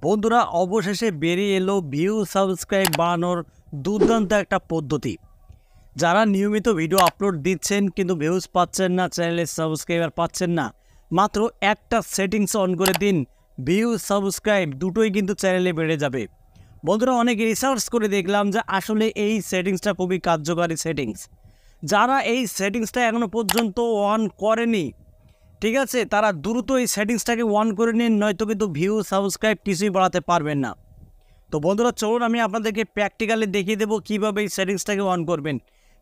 বন্ধুরা অবশেষে বেরিয়ে এলো ভিউ সাবস্ক্রাইব বাড়ানোর দুর্দান্ত একটা পদ্ধতি। যারা নিয়মিত ভিডিও আপলোড দিচ্ছেন কিন্তু ভিউজ পাচ্ছেন না, চ্যানেলে সাবস্ক্রাইবার পাচ্ছেন না, মাত্র একটা সেটিংস অন করে দিন, ভিউ সাবস্ক্রাইব দুটোই কিন্তু চ্যানেলে বেড়ে যাবে। বন্ধুরা অনেক রিসার্চ করে দেখলাম যে আসলে এই সেটিংসটা খুবই কার্যকারী সেটিংস। যারা এই সেটিংসটা এখনও পর্যন্ত অন করেনি, ঠিক আছে, তারা দ্রুত এই সেটিংসটাকে অন করে নিন, নয়তো কিন্তু ভিউ সাবস্ক্রাইব কিছুই বাড়াতে পারবেন না। তো বন্ধুরা চলুন আমি আপনাদেরকে প্র্যাকটিক্যালি দেখিয়ে দেবো কীভাবে এই সেটিংসটাকে অন করবেন।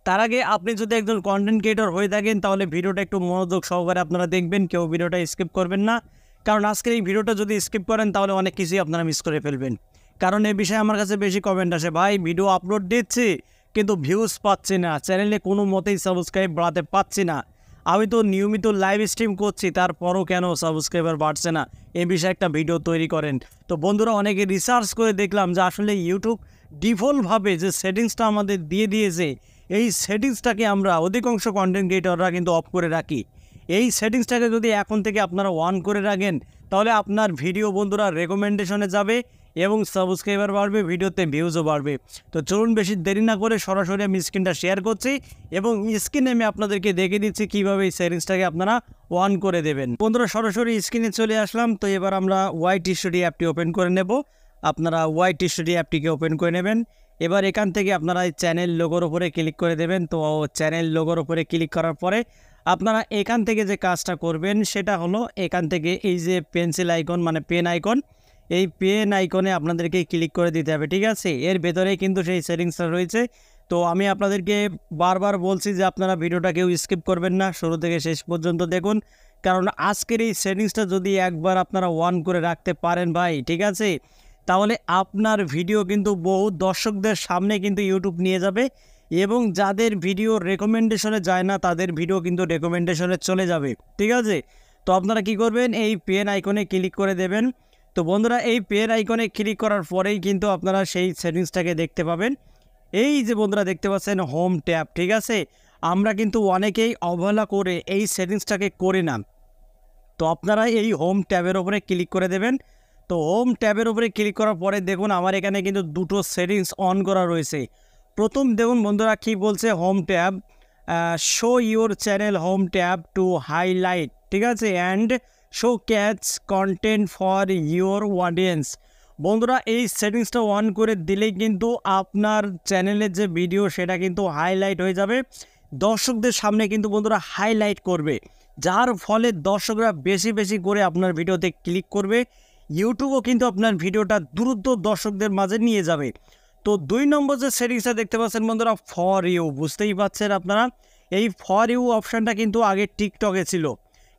তার আগে আপনি যদি একজন কন্টেন্ট ক্রিয়েটর হয়ে থাকেন তাহলে ভিডিওটা একটু মনোযোগ সহকারে আপনারা দেখবেন, কেউ ভিডিওটা স্কিপ করবেন না। কারণ আজকের এই ভিডিওটা যদি স্কিপ করেন তাহলে অনেক কিছুই আপনারা মিস করে ফেলবেন। কারণ এই বিষয়ে আমার কাছে বেশি কমেন্ট আসে, ভাই ভিডিও আপলোড দিচ্ছি কিন্তু ভিউজ পাচ্ছি না, চ্যানেলে কোনো মতেই সাবস্ক্রাইব বাড়াতে পাচ্ছি না, আমি তো নিয়মিত লাইভ স্ট্রিম করছি তারপরও কেন সাবস্ক্রাইবার বাড়ছে না, এই বিষয়ে একটা ভিডিও তৈরি করেন। তো বন্ধুরা অনেকে রিসার্চ করে দেখলাম যে আসলে ইউটিউব ডিফল্টভাবে যে সেটিংসটা আমাদের দিয়ে দিয়েছে, এই সেটিংসটাকে আমরা অধিকাংশ কন্টেন্ট ক্রিয়েটররা কিন্তু অফ করে রাখি। এই সেটিংসটাকে যদি এখন থেকে আপনারা অন করে রাখেন তাহলে আপনার ভিডিও বন্ধুরা রেকমেন্ডেশনে যাবে এবং সাবস্ক্রাইবার বাড়বে, ভিডিওতে ভিউজও বাড়বে। তো চলুন বেশি দেরি না করে সরাসরি আমি স্ক্রিনটা শেয়ার করছি এবং স্ক্রিনে আমি আপনাদেরকে দেখে দিচ্ছি কীভাবে এই সেটিংসটাকে আপনারা অন করে দেবেন। বন্ধুরা সরাসরি স্ক্রিনে চলে আসলাম। তো এবার আমরা ওয়াইট স্টুডিও অ্যাপটি ওপেন করে নেব। আপনারা ওয়াইট স্টুডিও অ্যাপটিকে ওপেন করে নেবেন। এবার এখান থেকে আপনারা এই চ্যানেল লোগোর উপরে ক্লিক করে দেবেন। তো চ্যানেল লোগোর উপরে ক্লিক করার পরে আপনারা এখান থেকে যে কাজটা করবেন সেটা হলো এখান থেকে এই যে পেন্সিল আইকন মানে পেন আইকন, এই পেন আইকনে আপনাদেরকে ক্লিক করে দিতে হবে, ঠিক আছে। এর ভেতরে কিন্তু সেই সেটিংসটা রয়েছে। তো আমি আপনাদেরকে বারবার বলছি যে আপনারা ভিডিওটা কেউ স্কিপ করবেন না, শুরু থেকে শেষ পর্যন্ত দেখুন। কারণ আজকের এই সেটিংসটা যদি একবার আপনারা অন করে রাখতে পারেন ভাই, ঠিক আছে, তাহলে আপনার ভিডিও কিন্তু বহু দর্শকদের সামনে কিন্তু ইউটিউব নিয়ে যাবে এবং যাদের ভিডিও রেকমেন্ডেশনে যায় না তাদের ভিডিও কিন্তু রেকমেন্ডেশনে চলে যাবে, ঠিক আছে। তো আপনারা কি করবেন, এই পেন আইকনে ক্লিক করে দেবেন। তো বন্ধুরা এই পেন আইকনে ক্লিক করার পরেই কিন্তু আপনারা সেই সেটিংসটাকে দেখতে পাবেন। এই যে বন্ধুরা দেখতে পাচ্ছেন হোম ট্যাব, ঠিক আছে। আমরা কিন্তু অনেকেই অবহেলা করে এই সেটিংসটাকে করি না। তো আপনারা এই হোম ট্যাবের উপরে ক্লিক করে দেবেন। তো হোম ট্যাবের উপরে ক্লিক করার পরে দেখুন আমার এখানে কিন্তু দুটো সেটিংস অন করা রয়েছে। প্রথম দেখুন বন্ধুরা কি বলছে, home tab show your channel home tab to highlight, ঠিক আছে, and show catch content for your audience. বন্ধুরা এই সেটিংসটা অন করে দিলেই কিন্তু আপনার চ্যানেলের যে ভিডিও সেটা কিন্তু হাইলাইট হয়ে যাবে, দর্শকদের সামনে কিন্তু বন্ধুরা হাইলাইট করবে, যার ফলে দর্শকরা বেশি বেশি করে আপনার ভিডিওতে ক্লিক করবে, ইউটিউবও কিন্তু আপনার ভিডিওটা দ্রুত দর্শকদের মাঝে নিয়ে যাবে। তো 2 নম্বর যে সেটিংসটা দেখতে পাচ্ছেন বন্ধুরা ফর ইউ, বুঝতেই পারছেন আপনারা, এই ফর ইউ অপশানটা কিন্তু আগে টিকটকে ছিল,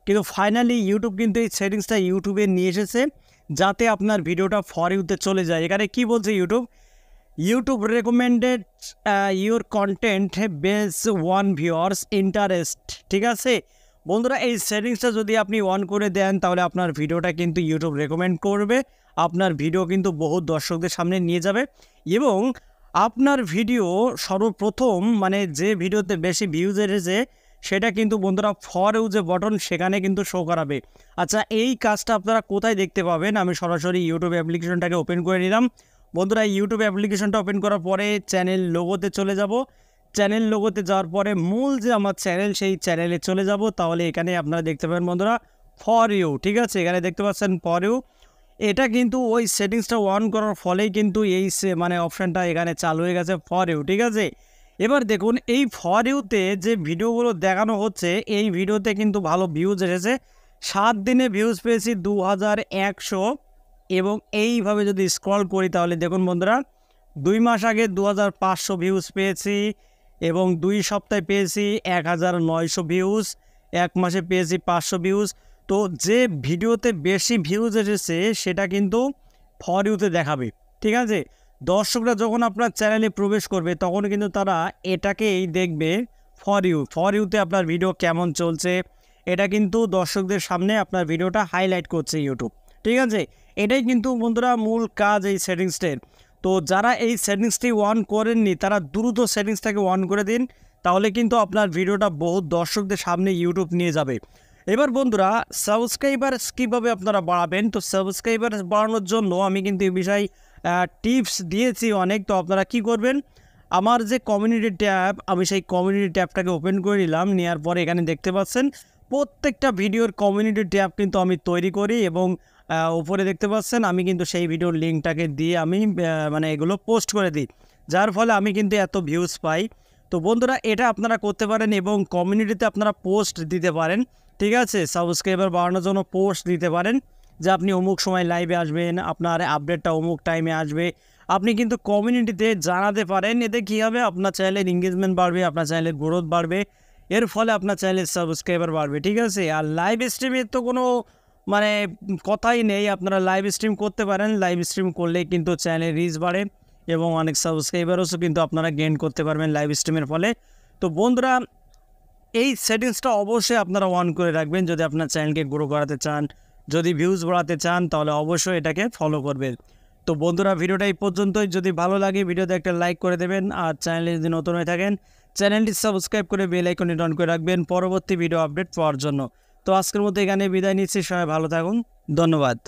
কিন্তু ফাইনালি ইউটিউব কিন্তু এই সেটিংসটা ইউটিউবে নিয়ে এসেছে যাতে আপনার ভিডিওটা ফর ইউতে চলে যায়। এখানে কি বলছে YouTube recommended your content base one viewers interest, ঠিক আছে। বন্ধুরা এই সেটিংসটা যদি আপনি অন করে দেন তাহলে আপনার ভিডিওটা কিন্তু ইউটিউব রেকমেন্ড করবে, আপনার ভিডিও কিন্তু বহু দর্শকদের সামনে নিয়ে যাবে এবং আপনার ভিডিও সর্বপ্রথম মানে যে ভিডিওতে বেশি ভিউজ এসেছে সেটা কিন্তু বন্ধুরা ফর ইউ যে বটন সেখানে কিন্তু শো করাবে। আচ্ছা এই কাজটা আপনারা কোথায় দেখতে পাবেন, আমি সরাসরি ইউটিউব অ্যাপ্লিকেশনটাকে ওপেন করে নিলাম। বন্ধুরা ইউটিউব অ্যাপ্লিকেশনটা ওপেন করার পরে চ্যানেল লোগোতে চলে যাব। চ্যানেল লোগোতে যাওয়ার পরে মূল যে আমার চ্যানেল সেই চ্যানেলে চলে যাব। তাহলে এখানে আপনারা দেখতে পাবেন বন্ধুরা ফর ইউ, ঠিক আছে, এখানে দেখতে পাচ্ছেন ফর ইউ। এটা কিন্তু ওই সেটিংসটা অন করার ফলেই কিন্তু এই মানে অপশানটা এখানে চালু হয়ে গেছে ফর ইউ, ঠিক আছে। এবার দেখুন এই ফর ইউতে যে ভিডিওগুলো দেখানো হচ্ছে এই ভিডিওতে কিন্তু ভালো ভিউজ এসেছে। 7 দিনে ভিউজ পেয়েছি 2100 এবং এইভাবে যদি স্ক্রল করি তাহলে দেখুন বন্ধুরা 2 মাস আগে 2500 ভিউজ পেয়েছি এবং 2 সপ্তাহে পেয়েছি 1900 ভিউজ, 1 মাসে পেয়েছি 500 ভিউজ। তো যে ভিডিওতে বেশি ভিউজ এসেছে সেটা কিন্তু ফর ইউতে দেখাবে, ঠিক আছে। দর্শকরা যখন আপনার চ্যানেলে প্রবেশ করবে তখন কিন্তু তারা এটাকেই দেখবে ফর ইউতে আপনার ভিডিও কেমন চলছে, এটা কিন্তু দর্শকদের সামনে আপনার ভিডিওটা হাইলাইট করছে ইউটিউব, ঠিক আছে। এটাই কিন্তু বন্ধুরা মূল কাজ এই সেটিংসটার। তো যারা এই সেটিংসটি অন করেননি তারা দ্রুত সেটিংসটাকে অন করে দিন, তাহলে কিন্তু আপনার ভিডিওটা বহু দর্শকদের সামনে ইউটিউব নিয়ে যাবে এবার বন্ধুরা সাবস্ক্রাইবার কীভাবে আপনারা বাড়াবেন, তো সাবস্ক্রাইবার বাড়ানোর জন্য আমি কিন্তু এই বিষয়ে টিপস দিয়েছি অনেক। তো আপনারা কি করবেন, আমার যে কমিউনিটি ট্যাব, আমি সেই কমিউনিটি ট্যাবটাকে ওপেন করে নিলাম। নেওয়ার পরে এখানে দেখতে পাচ্ছেন প্রত্যেকটা ভিডিওর কমিউনিটি ট্যাব কিন্তু আমি তৈরি করি এবং উপরে দেখতে পাচ্ছেন আমি কিন্তু সেই ভিডিওর লিঙ্কটাকে দিয়ে আমি মানে এগুলো পোস্ট করে দিই, যার ফলে আমি কিন্তু এত ভিউজ পাই। তো বন্ধুরা এটা আপনারা করতে পারেন এবং কমিউনিটিতে আপনারা পোস্ট দিতে পারেন, ঠিক আছে। সাবস্ক্রাইবার বাড়ানোর জন্য পোস্ট দিতে পারেন যে আপনি অমুক সময় লাইভে আসবেন, আপনার আপডেটটা অমুক টাইমে আসবে। আপনি কিন্তু কমিউনিটিতে জানাতে পারেন, এতে কী হবে, আপনার চ্যানেলের এঙ্গেজমেন্ট বাড়বে, আপনার চ্যানেলের গ্রোথ বাড়বে, এর ফলে আপনার চ্যানেলের সাবস্ক্রাইবার বাড়বে, ঠিক আছে। আর লাইভ স্ট্রিমের তো কোনো মানে কথাই নেই, আপনারা লাইভ স্ট্রিম করতে পারেন। লাইভ স্ট্রিম করলেই কিন্তু চ্যানেলের রিচ বাড়ে এবং অনেক সাবস্ক্রাইবারও কিন্তু আপনারা গেইন করতে পারবেন লাইভ স্ট্রিমের ফলে। তো বন্ধুরা এই সেটিংসটা অবশ্যই আপনারা অন করে রাখবেন যদি আপনার চ্যানেলকে গ্রো করাতে চান, যদি ভিউজ বাড়াতে চান, তাহলে অবশ্যই এটাকে ফলো করবেন। তো বন্ধুরা ভিডিওটা এই পর্যন্তই। যদি ভালো লাগে ভিডিওতে একটা লাইক করে দেবেন, আর চ্যানেলে যদি নতুন হয়ে থাকেন চ্যানেলটি সাবস্ক্রাইব করে বেল আইকনটি অন করে রাখবেন পরবর্তী ভিডিও আপডেট পাওয়ার জন্য। তো আজকের মতো এখানে বিদায় নিচ্ছি, সবাই ভালো থাকুন, ধন্যবাদ।